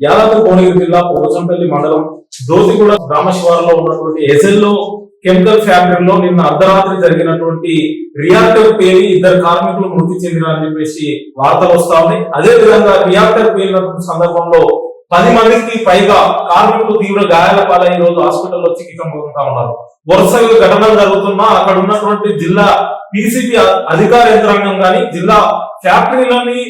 యాదాద్రి భువనగిరి జిల్లా పోచంపల్లి మండలం దోతిగూడ గ్రామ శివారులో ఉన్నటువంటి ఎసెల్లో కెమికల్ ఫ్యాక్టరీలో నిన్న అర్ధరాత్రి జరిగినటువంటి రియాక్టర్ పేలి 2 కార్మికులు మృతి చెందినారని చెప్పేసి వార్తలు వస్తా ఉన్నాయి. అదే విధంగా రియాక్టర్ పేలినటువంటి సందర్భంలో 10 మందికి పైగా కార్మికులు తీవ్ర గాయాల పాలై ఈ రోజు హాస్పిటల్లో చికిత్స పొందుతా ఉన్నారు. వరుసగా ఘటనలు జరుగుతున్నా అక్కడ ఉన్నటువంటి జిల్లా పిసిబి అధికార యంత్రాంగం గాని, జిల్లా ఫ్యాక్టరీలని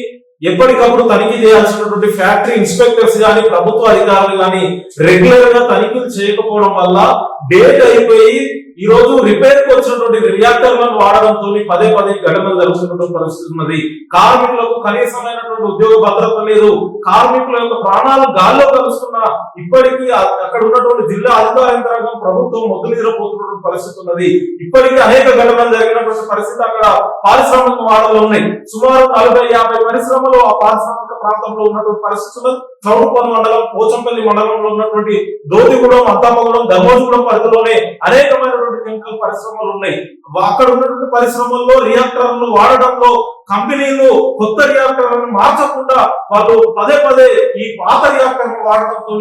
ఎప్పటికప్పుడు తనిఖీ చేయాల్సినటువంటి ఫ్యాక్టరీ ఇన్స్పెక్టర్స్ గాని, ప్రభుత్వ అధికారులు గాని రెగ్యులర్ గా తనిఖీలు చేయకపోవడం వల్ల డేట్ అయిపోయి ఈ రోజు రిపేర్ కి వచ్చినటువంటి రియాక్టర్లను వాడడంతో పదే ఘటనలు జరుగుతున్నటువంటి పరిస్థితి ఉన్నది. కార్మికులకు కనీసమైనటువంటి ఉద్యోగ భద్రత లేదు. కార్మికుల యొక్క ప్రాణాలు గాల్లో కలుస్తున్నా ఇప్పటికీ అక్కడ ఉన్నటువంటి జిల్లా అధికార యంత్రాంగం ప్రభుత్వం మొద్దునిద్రపోతున్నటువంటి పరిస్థితి ఉన్నది. ఇప్పటికీ అనేక ఘటనలు జరిగినటువంటి పరిస్థితి అక్కడ పారిశ్రామిక వాడలు ఉన్నాయి. సుమారు 40-50 పరిశ్రమలు ఆ పారిశ్రామిక ప్రాంతంలో ఉన్నటువంటి పరిస్థితి ఉన్నది. చౌడుకోన మండలం, పోచంపల్లి మండలంలో ఉన్నటువంటి దోతిగూడెం, అత్తమ్మగూడెం, ధర్మోజుగూడెం పరిధిలోనే అనేకమైనటువంటి కెమికల్ పరిశ్రమలు ఉన్నాయి. అక్కడ ఉన్నటువంటి పరిశ్రమల్లో రియాక్టర్లు వాడడంలో కంపెనీలు కొత్త రియాక్టర్లను మార్చకుండా వాళ్ళు పదే ఈ పాత రియాక్టర్లు వాడడంతో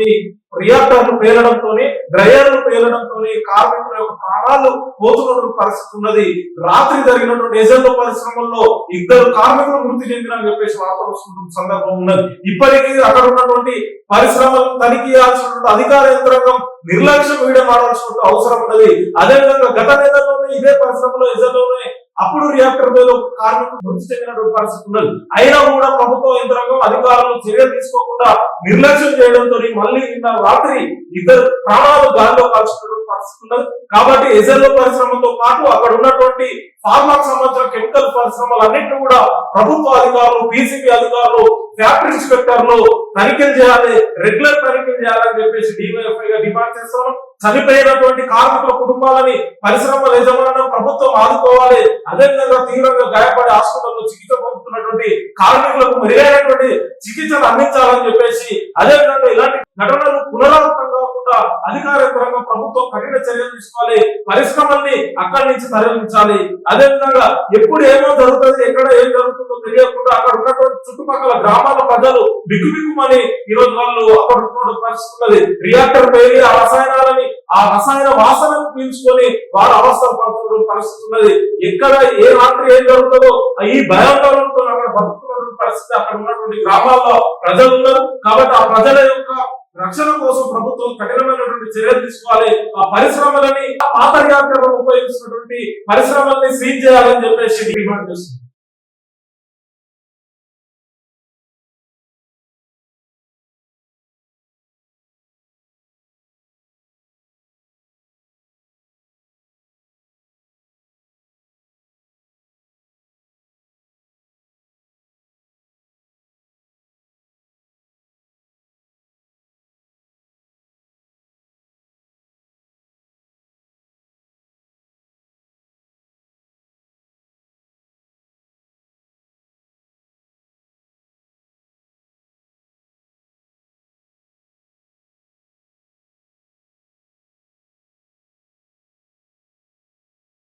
రియాక్టర్లు పేలడంతో, డ్రైయర్లు పేలడంతో కార్మికుల యొక్క ప్రాణాలు పోతున్నటువంటి పరిస్థితి ఉన్నది. రాత్రి జరిగినటువంటి ఎజెండో పరిశ్రమల్లో 2 కార్మికులు మృతి చెందినని చెప్పేసి వార్తలు వస్తున్న సందర్భం ఉన్నది. ఇప్పటికీ అక్కడ ఉన్నటువంటి పరిశ్రమలను తనిఖీ చేయాల్సినటువంటి అధికార యంత్రాంగం నిర్లక్ష్యం వీడమాడాల్సిన అవసరం ఉన్నది. అదేవిధంగా గత నెలలోనే ఇదే పరిశ్రమలో ఎజెండోనే అప్పుడు రియాక్టర్ మీద కార్మికులు మృతి చెందినటువంటి పరిస్థితి ఉన్నది. అయినా కూడా ప్రభుత్వ యంత్రాంగం అధికారులు చర్యలు తీసుకోకుండా నిర్లక్ష్యం చేయడంతో మళ్ళీ నిన్న రాత్రి 2 ప్రాణాలు గాలిలో కాల్చుకున్నటువంటి పరిస్థితి ఉన్నది. కాబట్టి ఎజెల్లో పరిశ్రమతో పాటు అక్కడ ఉన్నటువంటి ఫార్మాకు సంబంధించిన కెమికల్ పరిశ్రమలన్నింటినీ కూడా ప్రభుత్వ అధికారులు, పిసిబి అధికారులు, ఫ్యాక్టరీ ఇన్స్పెక్టర్లు తనిఖీలు చేయాలి, రెగ్యులర్ తనిఖీలు చేయాలని చెప్పేసి డివైఎఫ్ఐ గా డిమాండ్ చేస్తాం. చనిపోయినటువంటి కార్మికుల కుటుంబాలని పరిశ్రమల యజమానులను ప్రభుత్వం ఆదుకోవాలి. అదేవిధంగా తీవ్రంగా గాయపడి హాస్పిటల్లో చికిత్స పొందుతున్నటువంటి కార్మికులకు మెరుగైనటువంటి చికిత్సను అందించాలని చెప్పేసి, అదేవిధంగా ఇలాంటి ఘటనలు పునరావృతం కాకుండా అధికార యంత్రాంగం ప్రభుత్వం కఠిన చర్యలు తీసుకోవాలి. పరిశ్రమల్ని అక్కడి నుంచి తరలించాలి. అదేవిధంగా ఎప్పుడు ఏమో జరుగుతుంది, ఎక్కడ ఏం జరుగుతుందో తెలియకుండా అక్కడ ఉన్నటువంటి చుట్టుపక్కల గ్రామాల ప్రజలు బిక్కుమని ఈ రోజు వాళ్ళు అక్కడ ఉన్నటువంటి పరిస్థితి ఉన్నది. రియాక్టర్ పేలి ఆ రసాయనాలని, ఆ రసాయన వాసనను పీల్చుకొని వారు అవస్థలు పడుతున్న పరిస్థితి ఉన్నది. ఎక్కడ ఏ రాత్రి ఏం జరుగుతుందో ఈ భయంతో అక్కడ బతుకుతున్న పరిస్థితి అక్కడ ఉన్నటువంటి గ్రామాల్లో ప్రజలు ఉన్నారు. కాబట్టి ఆ ప్రజల యొక్క రక్షణ కోసం ప్రభుత్వం కఠినమైనటువంటి చర్యలు తీసుకోవాలి. ఆ పరిశ్రమలని, పాత రియాక్టర్లను ఉపయోగిస్తున్నటువంటి పరిశ్రమల్ని సీజ్ చేయాలని చెప్పేసి డిమాండ్ చేస్తుంది.